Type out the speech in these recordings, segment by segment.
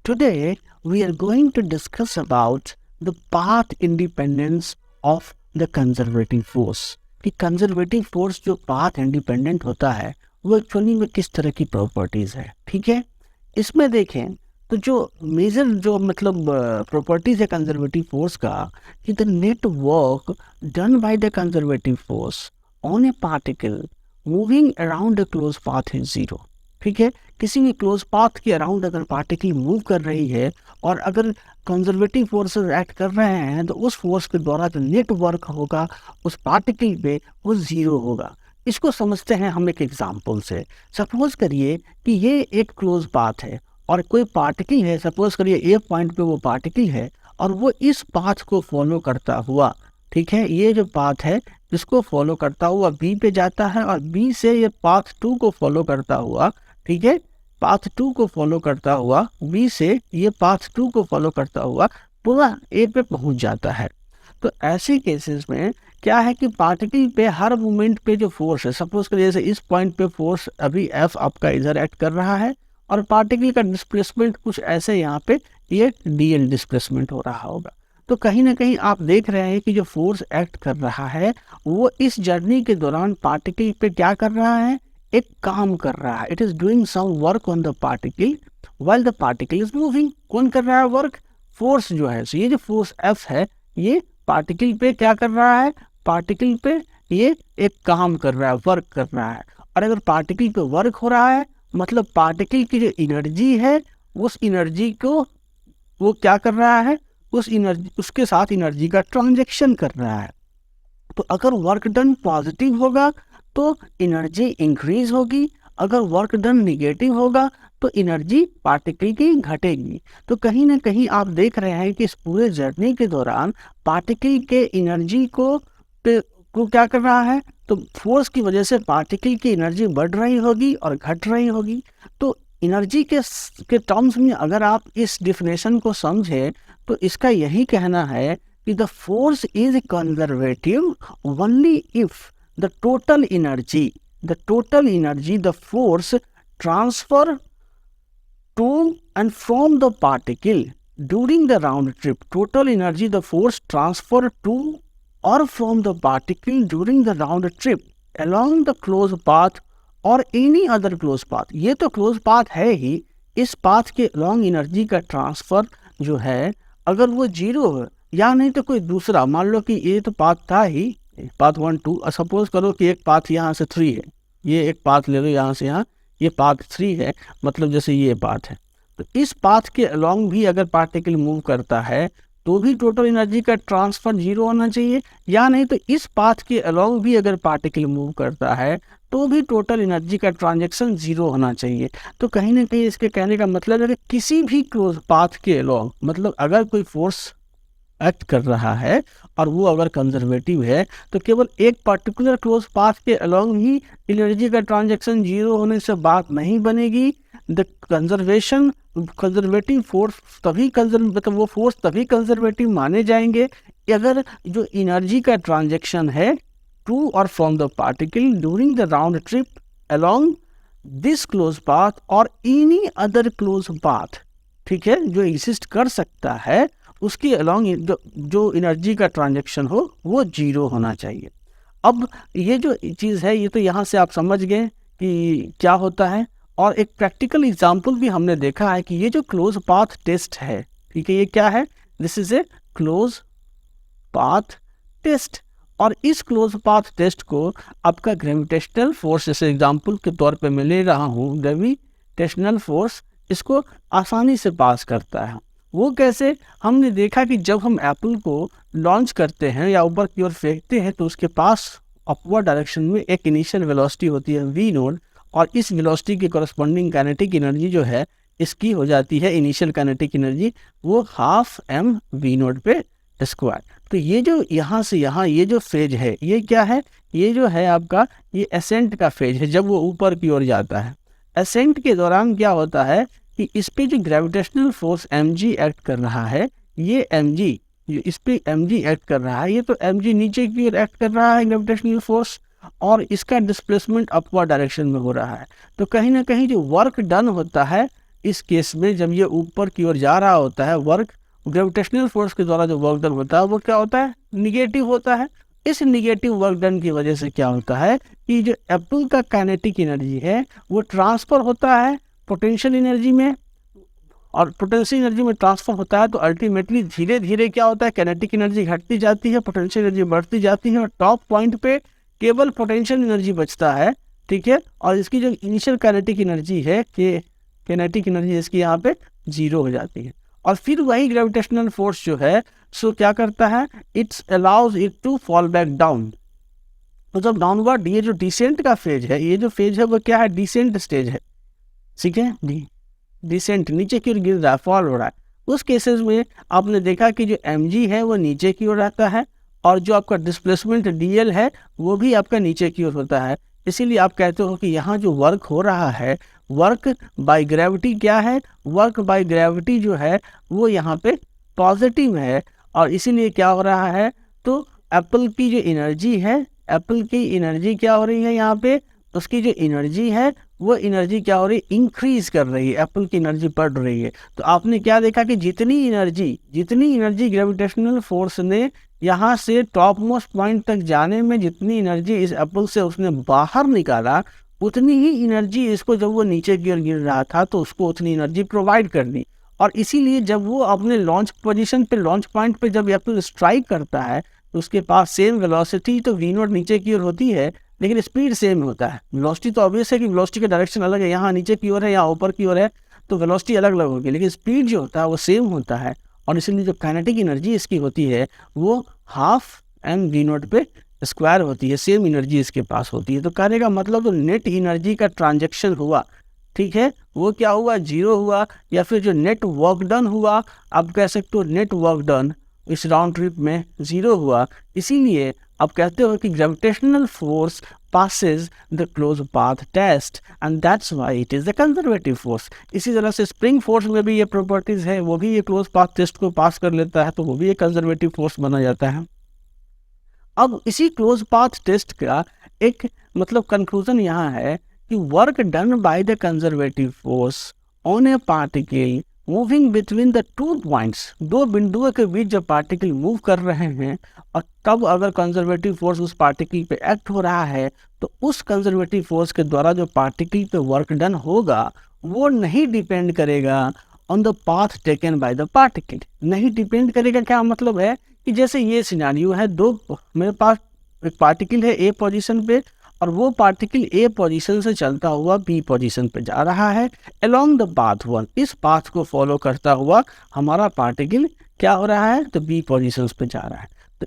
Today, we are going to discuss about the path independence of the conservating force. कि conservative force जो path independent होता है वो actually में किस तरह की प्रॉपर्टीज है. ठीक है, इसमें देखें तो जो मेजर जो मतलब प्रॉपर्टीज है कंजर्वेटिव फोर्स का कि the net work done by the conservative force on A particle moving around the close path is zero. ठीक है, किसी भी क्लोज पाथ के अराउंड अगर पार्टिकल मूव कर रही है और अगर कंजर्वेटिव फोर्सेस एक्ट कर रहे हैं तो उस फोर्स के द्वारा जो नेट वर्क होगा उस पार्टिकल पे वो जीरो होगा. इसको समझते हैं हम एक एग्जांपल से. सपोज करिए कि ये एक क्लोज पाथ है और कोई पार्टिकल है. सपोज करिए ए पॉइंट पे वो पार्टिकल है और वो इस पाथ को फॉलो करता हुआ, ठीक है, ये जो पाथ है इसको फॉलो करता हुआ बी पे जाता है और बी से ये पाथ 2 को फॉलो करता हुआ, ठीक है, पाथ 2 को फॉलो करता हुआ बी से ये पाथ 2 को फॉलो करता हुआ पूरा ए पे पहुंच जाता है. तो ऐसे केसेस में क्या है कि पार्टिकल पे हर मोमेंट पे जो फोर्स है, सपोज करिए जैसे इस पॉइंट पे फोर्स अभी एफ आपका इधर एक्ट कर रहा है और पार्टिकल का डिस्प्लेसमेंट कुछ ऐसे यहाँ पे ये डीएल डिस्प्लेसमेंट हो रहा होगा. तो कहीं ना कहीं आप देख रहे हैं कि जो फोर्स एक्ट कर रहा है वो इस जर्नी के दौरान पार्टिकल पे क्या कर रहा है, एक काम कर रहा है. It is doing some work on the particle while the particle is moving. कौन कर रहा है वर्क? फोर्स जो है. ये जो फोर्स एफ है ये पार्टिकल पे क्या कर रहा है, पार्टिकल पे ये एक काम कर रहा है, वर्क कर रहा है. और अगर पार्टिकल पे वर्क हो रहा है मतलब पार्टिकल की जो एनर्जी है उस एनर्जी को वो क्या कर रहा है, उस एनर्जी उसके साथ एनर्जी का ट्रांजैक्शन कर रहा है. तो अगर वर्क डन पॉजिटिव होगा तो एनर्जी इंक्रीज होगी, अगर वर्क डन निगेटिव होगा तो एनर्जी पार्टिकल की घटेगी. तो कहीं ना कहीं आप देख रहे हैं कि इस पूरे जर्नी के दौरान पार्टिकल के एनर्जी को क्या कर रहा है, तो फोर्स की वजह से पार्टिकल की एनर्जी बढ़ रही होगी और घट रही होगी. तो एनर्जी के टर्म्स में अगर आप इस डिफिनेशन को समझें तो इसका यही कहना है कि the force is conservative only if the total energy the force transfer to and from the particle during the round trip. Total energy the force transfer to or from the particle during the round trip along the closed path or any other closed path. ये तो closed path है ही, इस path के along energy का transfer जो है अगर वो जीरो है या नहीं तो कोई दूसरा, मान लो कि ये तो पाथ था ही पाथ 1 2, सपोज करो कि एक पाथ यहाँ से 3 है, ये एक पाथ ले लो यहाँ से यहाँ, ये पाथ 3 है, मतलब जैसे ये पाथ है. तो इस पाथ के अलोंग भी अगर पार्टिकल मूव करता है तो भी टोटल एनर्जी का ट्रांसफर जीरो होना चाहिए, या नहीं तो इस पाथ के अलोंग भी अगर पार्टिकल मूव करता है तो भी टोटल एनर्जी का ट्रांजैक्शन जीरो होना चाहिए. तो कहीं ना कहीं इसके कहने का मतलब है कि किसी भी क्लोज पाथ के अलोंग, मतलब अगर कोई फोर्स एक्ट कर रहा है और वो अगर कंजर्वेटिव है तो केवल एक पर्टिकुलर क्लोज पाथ के अलोंग ही एनर्जी का ट्रांजैक्शन जीरो होने से बात नहीं बनेगी. द कंजर्वेटिव फोर्स तभी मतलब वो फोर्स तभी कंजर्वेटिव माने जाएंगे अगर जो एनर्जी का ट्रांजैक्शन है टू और from the particle during the round trip along this close path और एनी अदर क्लोज पाथ, ठीक है, जो एग्जिस्ट कर सकता है उसके अलोंग जो एनर्जी का ट्रांजैक्शन हो वो जीरो होना चाहिए. अब ये जो चीज़ है ये तो यहाँ से आप समझ गए कि क्या होता है. और एक प्रैक्टिकल एग्जांपल भी हमने देखा है कि ये जो क्लोज पाथ टेस्ट है, ठीक है, ये क्या है, this is a close path test. और इस क्लोज पाथ टेस्ट को आपका ग्रेविटेशनल फोर्स, जैसे एग्जांपल के तौर पे मैं ले रहा हूँ, ग्रेविटेशनल फोर्स इसको आसानी से पास करता है. वो कैसे, हमने देखा कि जब हम एप्पल को लॉन्च करते हैं या ऊपर की ओर फेंकते हैं तो उसके पास अपवर्ड डायरेक्शन में एक इनिशियल वेलोसिटी होती है v नोड, और इस वेलोसिटी की कॉरस्पॉन्डिंग काइनेटिक एनर्जी जो है इसकी हो जाती है इनिशियल काइनेटिक एनर्जी वो हाफ m v नोड पे स्क्वायर. तो ये जो यहाँ से यहाँ ये जो फेज है ये क्या है, ये जो है आपका ये एसेंट का फेज है जब वो ऊपर की ओर जाता है. एसेंट के दौरान क्या होता है कि इस पे जो ग्रेविटेशनल फोर्स mg एक्ट कर रहा है, ये mg इस पे mg एक्ट कर रहा है, ये तो mg नीचे की ओर एक्ट कर रहा है ग्रेविटेशनल फोर्स, और इसका डिस्प्लेसमेंट अपवर्ड डायरेक्शन में हो रहा है. तो कहीं ना कहीं जो वर्क डन होता है इस केस में जब ये ऊपर की ओर जा रहा होता है, वर्क ग्रेविटेशनल फोर्स के द्वारा जो वर्क डन होता है वो क्या होता है, निगेटिव होता है। इस निगेटिव वर्क डन की वजह से क्या होता है कि जो एप्पल का काइनेटिक एनर्जी है वो ट्रांसफर होता है पोटेंशियल एनर्जी में, और पोटेंशियल एनर्जी में ट्रांसफर होता है तो अल्टीमेटली धीरे धीरे क्या होता है, काइनेटिक एनर्जी घटती जाती है, पोटेंशियल एनर्जी बढ़ती जाती है, और टॉप पॉइंट पे केवल पोटेंशियल एनर्जी बचता है, ठीक है। और इसकी जो इनिशियल काइनेटिक एनर्जी है, कि काइनेटिक एनर्जी इसकी यहाँ पे 0 हो जाती है। और फिर वही ग्रेविटेशनल फोर्स जो है सो क्या करता है, it's allows it to fall back down. तो जब डाउनवर्ड, ये जो डिसेंट का फेज है, ये जो फेज है वो क्या है, डिसेंट स्टेज है, ठीक है, डिसेंट नीचे की ओर गिर रहा है, फॉल हो रहा है। उस केसेस में आपने देखा कि जो mg है वो नीचे की ओर रहता है, और जो आपका डिस्प्लेसमेंट dl है वो भी आपका नीचे की ओर होता है। इसीलिए आप कहते हो कि यहाँ जो वर्क हो रहा है, वर्क बाय ग्रेविटी क्या है, वर्क बाय ग्रेविटी जो है वो यहाँ पे पॉजिटिव है। और इसीलिए क्या हो रहा है, तो एप्पल की जो एनर्जी है, एप्पल की एनर्जी क्या हो रही है यहाँ पे, उसकी जो एनर्जी है वो एनर्जी क्या हो रही है, इंक्रीज कर रही है, एप्पल की एनर्जी बढ़ रही है। तो आपने क्या देखा कि जितनी एनर्जी ग्रेविटेशनल फोर्स ने यहाँ से टॉप मोस्ट पॉइंट तक जाने में जितनी एनर्जी इस एप्पल से उसने बाहर निकाला, उतनी ही एनर्जी इसको जब वो नीचे की ओर गिर रहा था तो उसको उतनी एनर्जी प्रोवाइड करनी। और इसीलिए जब वो अपने लॉन्च पोजीशन पे, लॉन्च पॉइंट पे जब एप्पल स्ट्राइक करता है तो उसके पास सेम वेलोसिटी तो v0 नीचे की ओर होती है, लेकिन स्पीड सेम होता है। वेलोसिटी तो ऑब्वियस है कि वेलोसिटी का डायरेक्शन अलग है, यहाँ नीचे की ओर है, यहाँ ऊपर की ओर है, तो वेलोसिटी अलग अलग होगी, लेकिन स्पीड जो होता है वो सेम होता है। और इसलिए जो काइनेटिक एनर्जी इसकी होती है वो हाफ एम v0 पे स्क्वायर होती है, सेम एनर्जी इसके पास होती है। तो कहने का मतलब तो नेट एनर्जी का ट्रांजेक्शन हुआ, ठीक है, वो क्या हुआ, 0 हुआ। या फिर जो नेट वर्क डन हुआ, आप कह सकते हो नेट वर्क डन इस राउंड ट्रिप में 0 हुआ। इसीलिए आप कहते हो कि gravitational force passes the closed path test and that's why it is the conservative force। इसी तरह से स्प्रिंग फोर्स में भी ये प्रॉपर्टीज है, वो भी ये क्लोज पाथ टेस्ट को पास कर लेता है, तो वो भी एक कंजर्वेटिव फोर्स बना जाता है। अब इसी क्लोज पाथ टेस्ट का एक मतलब कंक्लूजन यहाँ है कि work done by the conservative force on A particle moving between the 2 points, 2 बिंदुओं के बीच जब पार्टिकल मूव कर रहे हैं और तब अगर कंजर्वेटिव फोर्स उस पार्टिकल पे एक्ट हो रहा है, तो उस कंजर्वेटिव फोर्स के द्वारा जो पार्टिकल पे वर्क डन होगा वो नहीं डिपेंड करेगा on the path taken by the particle. नहीं डिपेंड करेगा, क्या मतलब है कि जैसे ये सिनारियो है, मेरे पास एक पार्टिकल है ए पोजीशन पे, और वो पार्टिकल ए पोजीशन से चलता हुआ बी पोजीशन पे जा रहा है अलोंग द पाथ 1। इस पाथ को फॉलो करता हुआ हमारा पार्टिकल क्या हो रहा है, तो बी पोजीशन पे जा रहा है। तो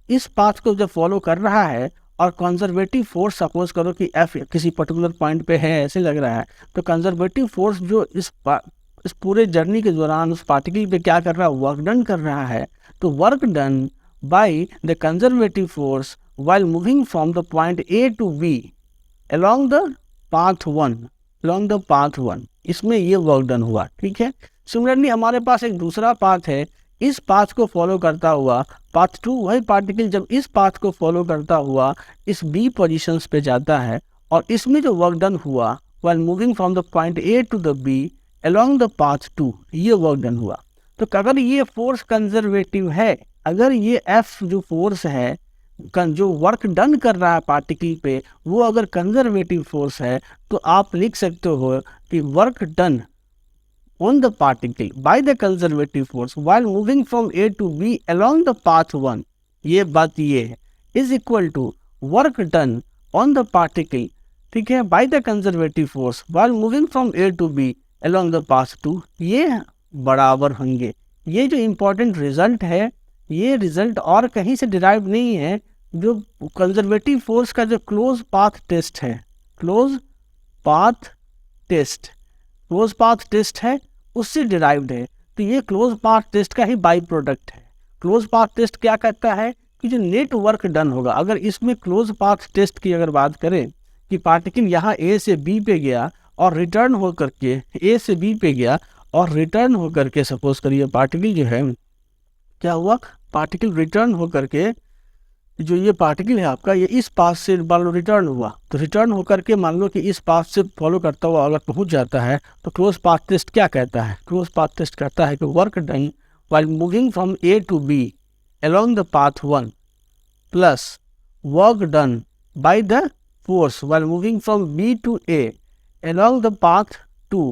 इस पाथ को जब फॉलो कर रहा है और कंजर्वेटिव फोर्स सपोज करो कि एफ किसी पर्टिकुलर पॉइंट पे है, ऐसे लग रहा है, तो कंजर्वेटिव फोर्स जो इस पूरे जर्नी के दौरान उस पार्टिकल पे क्या कर रहा है, वर्क डन कर रहा है। तो work done by the conservative force while moving from the point A to B along the path 1, इसमें ये वर्क डन हुआ, ठीक है। सिमिलरली हमारे पास एक दूसरा पाथ है, इस पाथ को फॉलो करता हुआ पाथ 2, वही पार्टिकल जब इस पाथ को फॉलो करता हुआ इस B पोजीशंस पे जाता है, और इसमें जो वर्क डन हुआ while moving from the point A to the B along the path 2, ये वर्क डन हुआ। तो अगर ये फोर्स कंजर्वेटिव है, अगर ये F जो फोर्स है जो वर्क डन कर रहा है पार्टिकल पे, वो अगर कंजर्वेटिव फोर्स है, तो आप लिख सकते हो कि work done on the particle by the conservative force while moving from A to B along the path 1, ये बात ये है, is equal to work done on the particle, ठीक है, by the conservative force while moving from A to B along the path 2, ये बराबर होंगे। ये जो इम्पोर्टेंट रिजल्ट है, ये रिजल्ट और कहीं से डिराइव नहीं है, जो कंजर्वेटिव फोर्स का जो क्लोज पाथ टेस्ट है, क्लोज पाथ टेस्ट है, उससे डिराइव्ड है। तो ये क्लोज पाथ टेस्ट का ही बाई प्रोडक्ट है। क्लोज पाथ टेस्ट क्या कहता है कि जो नेट वर्क डन होगा, अगर इसमें क्लोज पाथ टेस्ट की अगर बात करें कि पार्टिकल यहाँ ए से बी पे गया और रिटर्न होकर के ए से बी पे गया और रिटर्न होकर के, सपोज करिए पार्टिकल जो है क्या हुआ, पार्टिकल रिटर्न होकर के जो ये पार्टिकल है आपका, ये इस पाथ से मान लो रिटर्न हुआ, तो रिटर्न होकर के मान लो कि इस पाथ से फॉलो करता हुआ अगर पहुंच जाता है, तो क्लोज पाथ टेस्ट क्या कहता है? क्लोज पाथ टेस्ट कहता है कि work done while moving from A to B along the path 1 plus work done by the force while moving from B to A along the path 2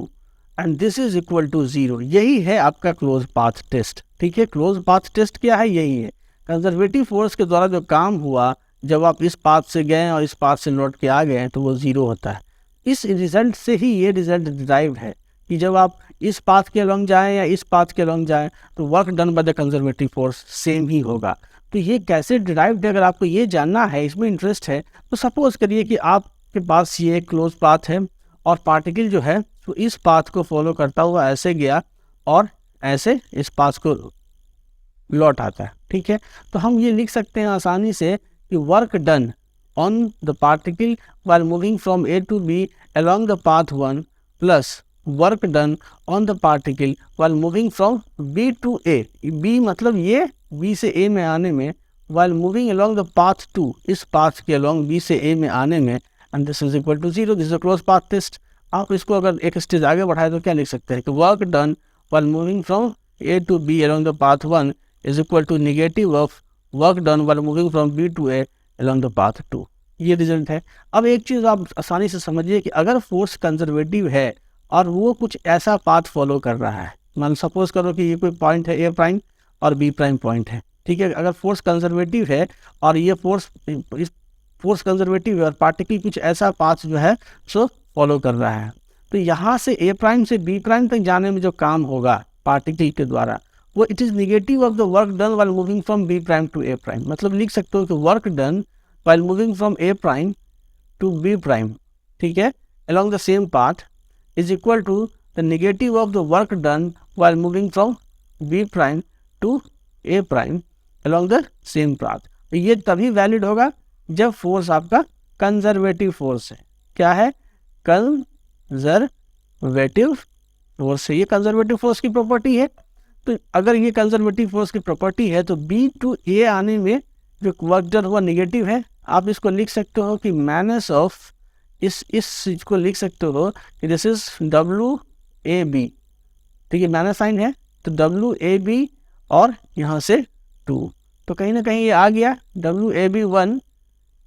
and this is equal to 0। यही है आपका close path test. ठीक है, close path test क्या है? यही है, conservative force के द्वारा जो काम हुआ, जब आप इस पाथ से गए और इस पाथ से लौट के आ गए तो वो ज़ीरो होता है। इस रिजल्ट से ही ये रिजल्ट डिराइव्ड है कि जब आप इस पाथ के अलॉन्ग जाएं या इस पाथ के अलॉन्ग जाएं तो work done by the conservative force same ही होगा। तो ये कैसे डिराइव्ड है, अगर आपको ये जानना है, इसमें इंटरेस्ट है, तो सपोज करिए कि आपके पास ये क्लोज पाथ है और पार्टिकल जो है तो इस पाथ को फॉलो करता हुआ ऐसे गया और ऐसे इस पाथ को लौट आता है। ठीक है, तो हम ये लिख सकते हैं आसानी से कि work done on the particle while moving from A to B along the path 1 plus work done on the particle while moving from B to A। B मतलब ये B से A में आने में, while moving along the path 2, इस path के along B से A में आने में, and this is equal to 0। this is a close path test। आप इसको अगर एक स्टेज आगे बढ़ाए तो क्या लिख सकते हैं कि work done while moving from A to B along the path 1 is equal to negative of work done while moving from B to A along the path 2। ये रिजल्ट है। अब एक चीज़ आप आसानी से समझिए कि अगर फोर्स कंजर्वेटिव है और वो कुछ ऐसा पाथ फॉलो कर रहा है, मान सपोज करो कि ये कोई पॉइंट है ए प्राइम और बी प्राइम पॉइंट है। ठीक है, अगर फोर्स कंजर्वेटिव है और ये फोर्स कंजर्वेटिव है और पार्टिकल कुछ ऐसा पाथ जो है सो फॉलो कर रहा है, तो यहाँ से ए प्राइम से बी प्राइम तक जाने में जो काम होगा पार्टिकल के द्वारा, वो it is negative of the work done while moving from B prime to A prime. मतलब लिख सकते हो कि work done while moving from A prime to B prime, ठीक है, along the same path is equal to the negative of the work done while moving from B prime to A prime along the same path। ये तभी valid होगा जब force आपका conservative force है। क्या है? कंजर्वेटिव फोर्स है। ये कंजर्वेटिव फोर्स की प्रॉपर्टी है। तो अगर ये कंजर्वेटिव फोर्स की प्रॉपर्टी है तो B to A आने में जो वर्क डन हुआ निगेटिव है। आप इसको लिख सकते हो कि माइनस ऑफ इस चीज को लिख सकते हो कि दिस इज WAB। ठीक है, माइनस साइन है तो WAB और यहाँ से 2, तो कहीं ना कहीं ये आ गया WAB1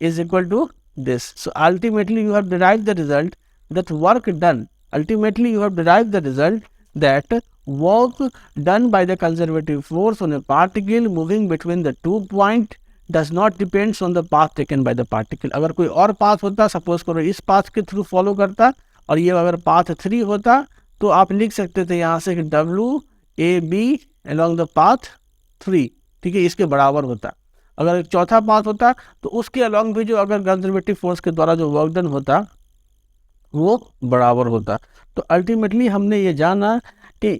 is equal to this. So ultimately you have derived the result that work done, ultimately you have derived the result that work done by the conservative force on a particle moving between the 2 point does not depends on the path taken by the particle। अगर कोई और path होता, suppose करो इस path के through follow करता और ये अगर पाथ 3 होता, तो आप लिख सकते थे यहाँ से कि WAB along the path 3। ठीक है, इसके बराबर होता। अगर एक चौथा पाथ होता तो उसके अलॉन्ग भी जो अगर कंजर्वेटिव फोर्स के द्वारा जो वर्क डन होता वो बराबर होता। तो अल्टीमेटली हमने ये जाना कि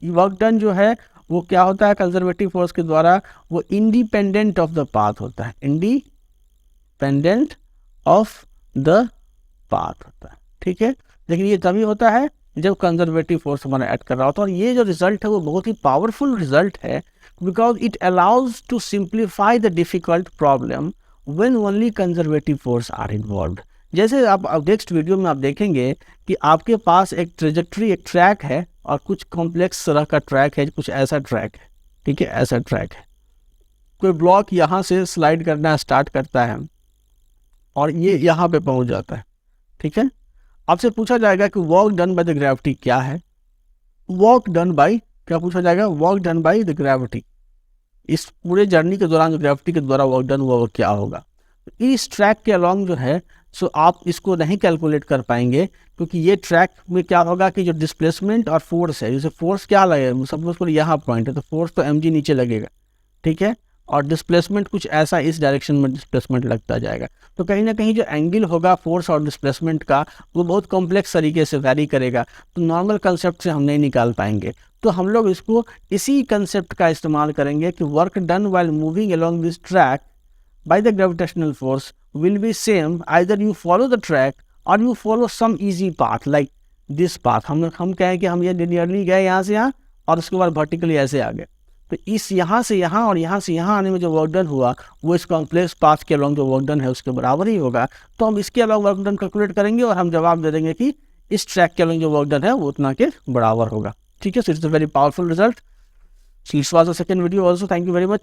वर्क डन जो है वो क्या होता है कंजर्वेटिव फोर्स के द्वारा, वो इंडिपेंडेंट ऑफ द पाथ होता है, इंडिपेंडेंट ऑफ द पाथ होता है। ठीक है, लेकिन ये तभी होता है जब कंजर्वेटिव फोर्स हमारा ऐड कर रहा होता है। और ये जो रिजल्ट है वो बहुत ही पावरफुल रिजल्ट है, because it allows to simplify the difficult problem when only conservative force are involved. जैसे आप नेक्स्ट वीडियो में आप देखेंगे कि आपके पास एक ट्रेजेक्ट्री, एक ट्रैक है और कुछ कॉम्प्लेक्स तरह का ट्रैक है, कुछ ऐसा ट्रैक है। ठीक है, ऐसा ट्रैक है, कोई ब्लॉक यहाँ से स्लाइड करना स्टार्ट करता है और ये यहाँ पे पहुँच जाता है। ठीक है, आपसे पूछा जाएगा कि work done by the gravity क्या है। वर्क डन बाय क्या पूछा जाएगा? Work done by the gravity. इस पूरे जर्नी के दौरान जो ग्रेविटी के द्वारा वर्क डन हुआ वो क्या होगा। इस ट्रैक के अलॉन्ग जो है सो आप इसको नहीं कैलकुलेट कर पाएंगे, क्योंकि ये ट्रैक में क्या होगा कि जो डिस्प्लेसमेंट और फोर्स है, जैसे फोर्स क्या लगेगा, सपोज करो यहाँ पॉइंट है तो फोर्स तो mg नीचे लगेगा। ठीक है, और डिस्प्लेसमेंट कुछ ऐसा इस डायरेक्शन में डिस्प्लेसमेंट लगता जाएगा। तो कहीं ना कहीं जो एंगल होगा फोर्स और डिस्प्लेसमेंट का वो बहुत कॉम्प्लेक्स तरीके से वैरी करेगा, तो नॉर्मल कंसेप्ट से हम नहीं निकाल पाएंगे। तो हम लोग इसको इसी कंसेप्ट का इस्तेमाल करेंगे कि work done while moving along this track by the gravitational force will be same either you follow the track or you follow some easy path like this path। हम कहें कि हम ये लिनियरली गए यहाँ से यहाँ और उसके बाद वर्टिकली ऐसे आ गए, तो तो इस यहाँ से यहाँ और यहाँ से यहाँ आने में जो वर्क डन हुआ वो इस कॉम्प्लेक्स पाथ के अलॉन्ग जो वर्क डन है उसके बराबर ही होगा। तो हम इसके अलॉन्ग वर्क डन कैलकुलेट करेंगे और हम जवाब दे देंगे कि इस ट्रैक के अलॉन्ग जो वर्क डन है वो उतना के बराबर होगा। ठीक है, so it's a very powerful result. This was the second video also, thank you very much.